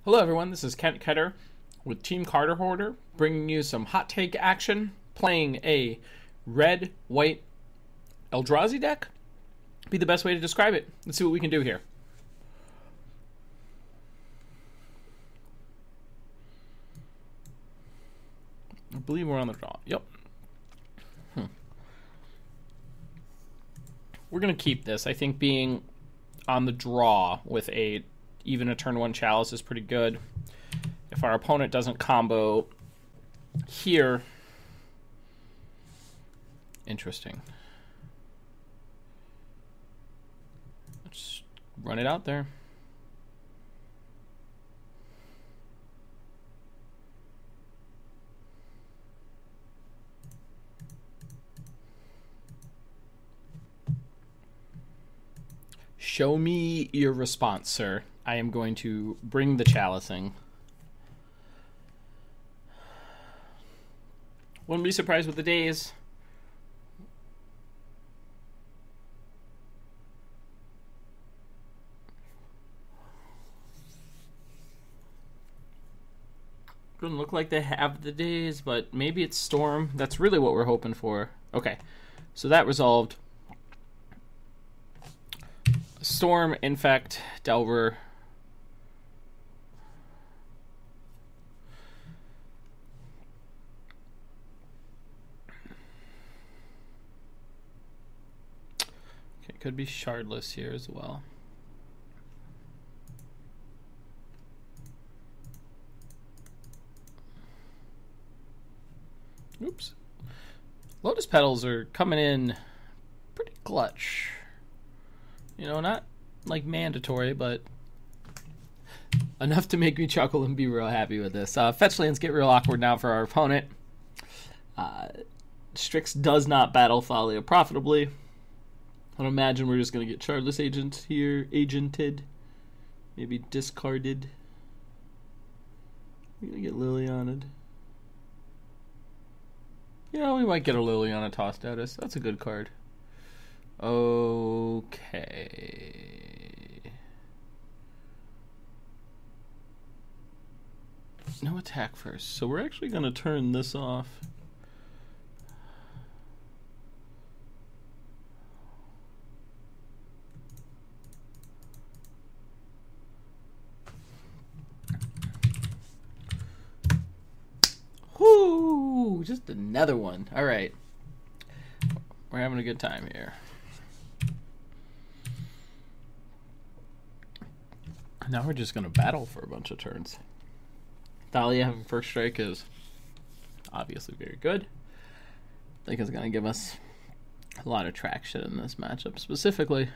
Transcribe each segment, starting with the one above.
Hello everyone, this is Kent Ketter with Team Cardhoarder, bringing you some hot take action, playing a red-white Eldrazi deck. Be the best way to describe it. Let's see what we can do here. I believe we're on the draw. Yep. We're going to keep this. I think being on the draw with even a turn 1 chalice is pretty good. If our opponent doesn't combo here, interesting. Let's run it out there. Show me your response, sir. I am going to bring the chalicing. Wouldn't be surprised with the days. Doesn't look like they have the days, but maybe it's Storm. That's really what we're hoping for. Okay, so that resolved. Storm, Infect, Delver. Okay, could be Shardless here as well. Oops. Lotus Petals are coming in pretty clutch. You know, not like mandatory, but enough to make me chuckle and be real happy with this. Fetch lands get real awkward now for our opponent. Strix does not battle Thalia profitably. I don't imagine we're just going to get Shardless Agent here, agented. Maybe discarded. We're going to get Liliana'd. Yeah, we might get a Liliana tossed at us. That's a good card. Okay. No attack first. So we're actually going to turn this off. Whoo! Just another one. All right. We're having a good time here. Now we're just going to battle for a bunch of turns. Thalia having first strike is obviously very good. I think it's going to give us a lot of traction in this matchup specifically.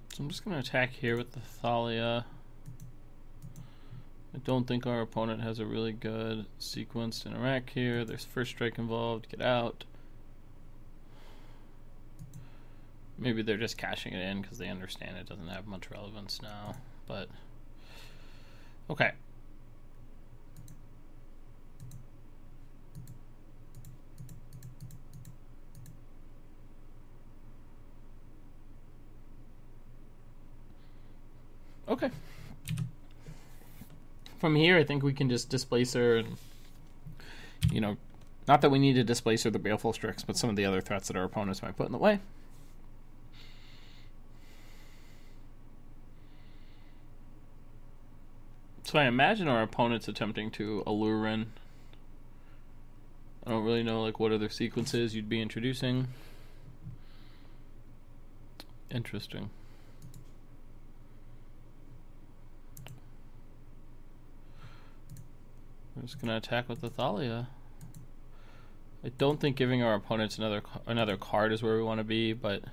So I'm just going to attack here with the Thalia. I don't think our opponent has a really good sequence to interact here. There's first strike involved. Get out. Maybe they're just cashing it in because they understand it doesn't have much relevance now. But okay. Okay. From here, I think we can just displace her, and you know, not that we need to displace her the Baleful Strix, but some of the other threats that our opponents might put in the way. So I imagine our opponent's attempting to allure in. I don't really know like what other sequences you'd be introducing. Interesting. We're just going to attack with the Thalia. I don't think giving our opponents another card is where we want to be, but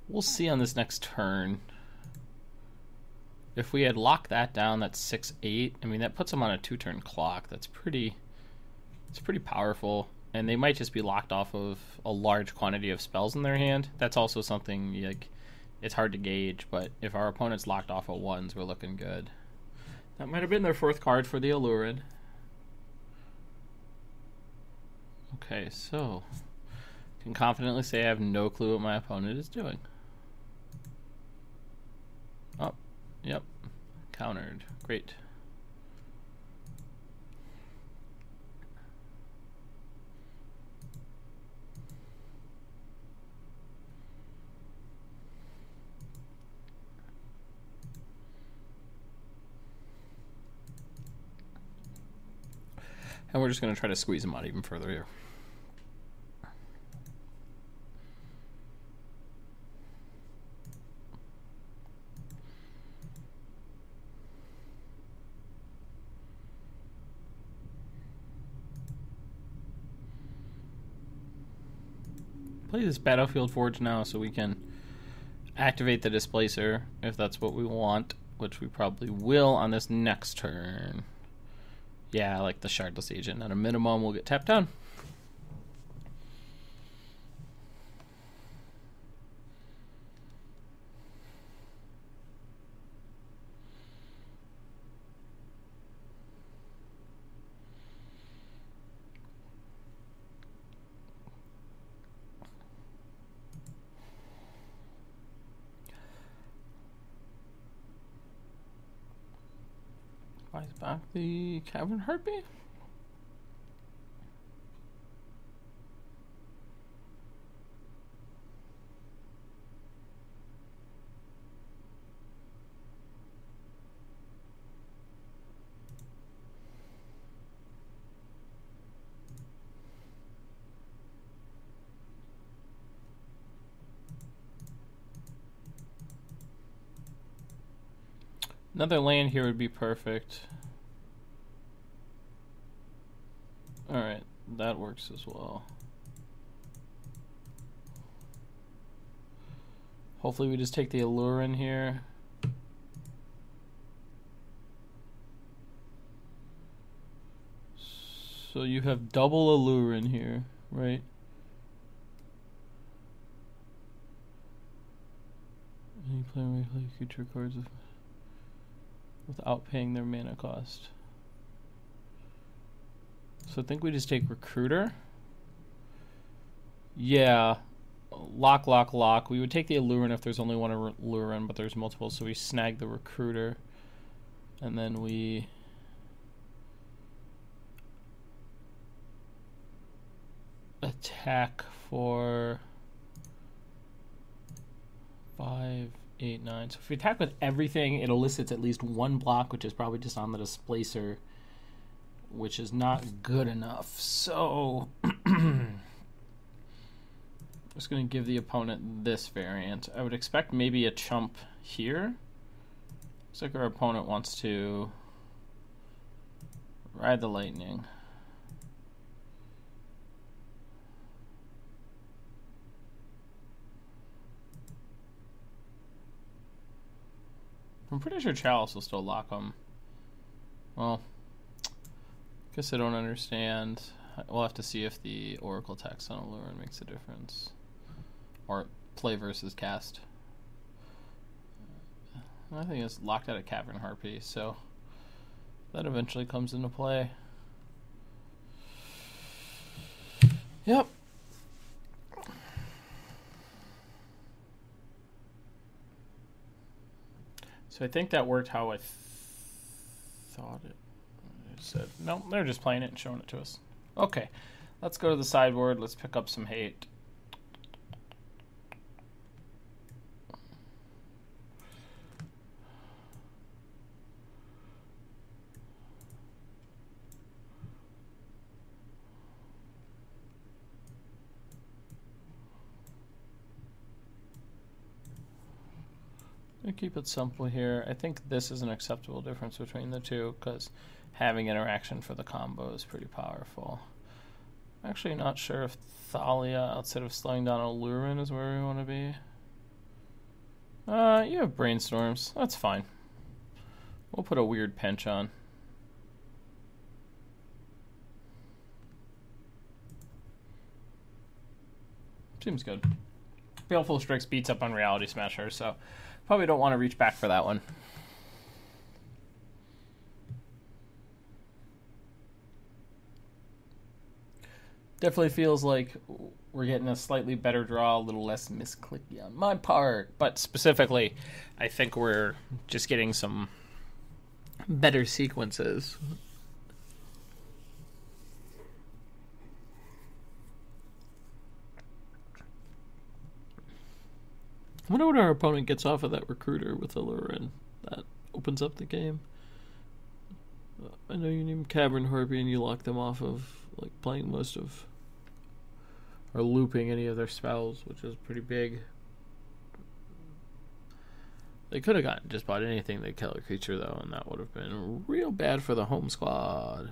we'll see on this next turn. If we had locked that down, that's 6-8. I mean, that puts them on a 2-turn clock. It's pretty powerful, and they might just be locked off of a large quantity of spells in their hand. That's also something like it's hard to gauge, but if our opponent's locked off of 1s, we're looking good. That might have been their fourth card for the Allurin. Okay, so can confidently say I have no clue what my opponent is doing. Oh, yep. Countered. Great. And we're just going to try to squeeze him out even further here. Play this Battlefield Forge now so we can activate the Displacer if that's what we want, which we probably will on this next turn. Yeah, I like the Shardless Agent. At a minimum, we'll get tapped down. Buys back the Cavern Harpy. Another land here would be perfect. Alright, that works as well. Hopefully we just take the Allurin here. So you have double Allurin here, right? Any player may play creature cards without paying their mana cost. So I think we just take Recruiter. Yeah. Lock, lock, lock. We would take the Allurin if there's only one Allurin, but there's multiple, so we snag the Recruiter. And then we... attack for 5, 8, 9. So if we attack with everything, it elicits at least one block, which is probably just on the Displacer, which is not good enough. So just going to give the opponent this variant. I would expect maybe a chump here. Looks like our opponent wants to ride the lightning. I'm pretty sure Chalice will still lock them. Well, guess I don't understand. We'll have to see if the Oracle text on Allurin makes a difference. Or play versus cast. I think it's locked out of Cavern Harpy, so that eventually comes into play. Yep. So I think that worked how I thought it said. No, they're just playing it and showing it to us. Okay, let's go to the sideboard. Let's pick up some hate. Keep it simple here. I think this is an acceptable difference between the two because having interaction for the combo is pretty powerful. I'm actually not sure if Thalia, outside of slowing down Allurin, is where we want to be. You have Brainstorms. That's fine. We'll put a weird pinch on. Seems good. Baleful Strix beats up on Reality Smasher, so probably don't want to reach back for that one. Definitely feels like we're getting a slightly better draw, a little less misclicky on my part. But specifically, I think we're just getting some better sequences. I wonder what our opponent gets off of that recruiter with Allurin. That opens up the game. I know you name Cavern Harpy and you lock them off of like playing most of or looping any of their spells, which is pretty big. They could have gotten just about anything that kill a creature though, and that would have been real bad for the home squad.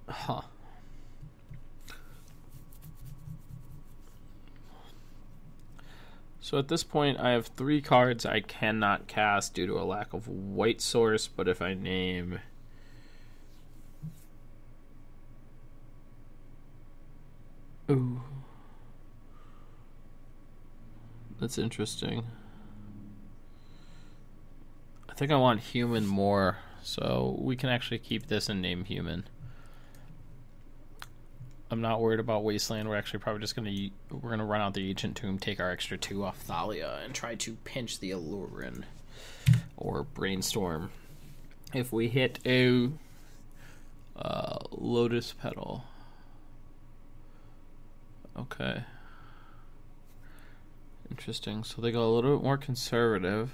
Huh. So at this point, I have 3 cards I cannot cast due to a lack of white source, but if I name... Ooh. That's interesting. I think I want human more, so we can actually keep this and name human. I'm not worried about Wasteland. We're actually probably just we're gonna run out the Ancient Tomb, take our extra 2 off Thalia, and try to pinch the Allurin or Brainstorm. If we hit a Lotus Petal, okay, interesting. So they go a little bit more conservative.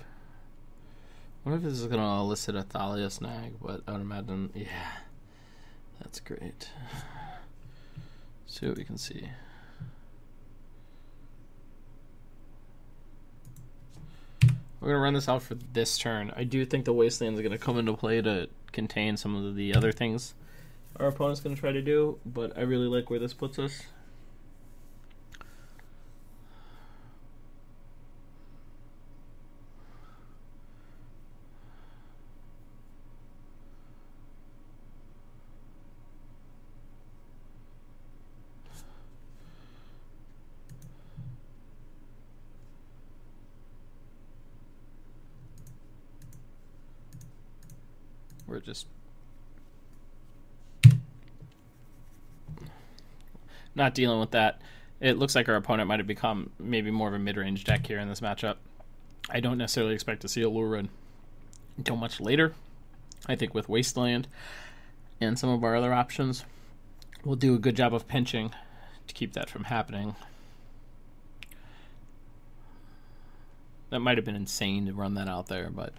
I wonder if this is gonna elicit a Thalia snag, but I would imagine, yeah, that's great. See what we can see. We're going to run this out for this turn. I do think the Wasteland is going to come into play to contain some of the other things our opponent's going to try to do, but I really like where this puts us. We're just not dealing with that. It looks like our opponent might have become maybe more of a mid-range deck here in this matchup. I don't necessarily expect to see Allurin until much later. I think with Wasteland and some of our other options, we'll do a good job of pinching to keep that from happening. That might have been insane to run that out there, but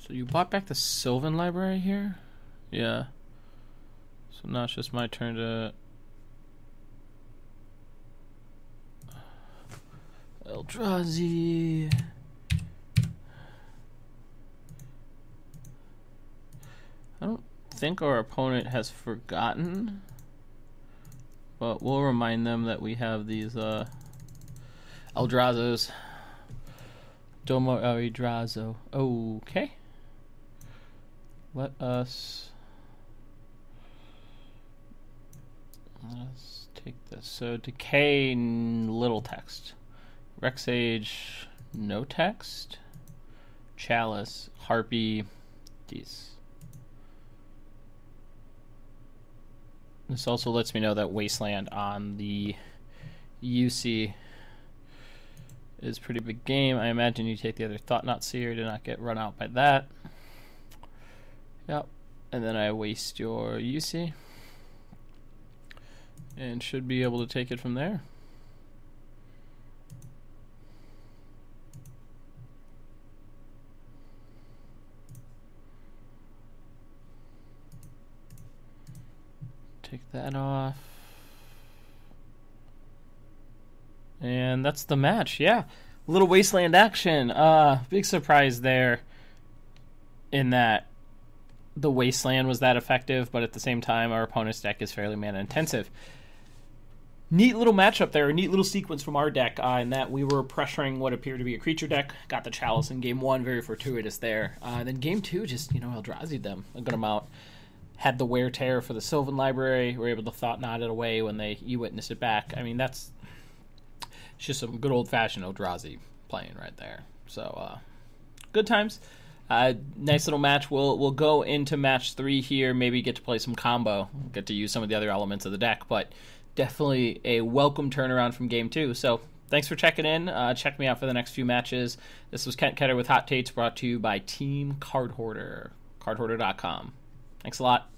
so you bought back the Sylvan Library here? Yeah. So now it's just my turn to... Eldrazi. I don't think our opponent has forgotten, but we'll remind them that we have these Eldrazos. Domo Eldrazo. Okay. Let's take this. So Decay, little text. Rexage, no text. Chalice, Harpy, these. This also lets me know that Wasteland on the UC is pretty big game. I imagine you take the other Thought-Knot Seer to not get run out by that. Yep. And then I waste your UC. And should be able to take it from there. Take that off. And that's the match. Yeah. A little Wasteland action. Big surprise there in that the Wasteland was that effective, but at the same time our opponent's deck is fairly mana intensive. Neat little matchup there, a neat little sequence from our deck in that we were pressuring what appeared to be a creature deck, got the Chalice in game 1, very fortuitous there. Then game 2, just, Eldrazi'd them a good amount. had the wear tear for the Sylvan Library, were able to thought knot it away when you witness it back. I mean, it's just some good old-fashioned Eldrazi playing right there. So, good times. Nice little match. We'll go into match 3 here, maybe get to play some combo, get to use some of the other elements of the deck, but definitely a welcome turnaround from Game 2. So, thanks for checking in. Check me out for the next few matches. This was Kent Ketter with Hot Takes, brought to you by Team Cardhoarder, cardhoarder.com. Thanks a lot.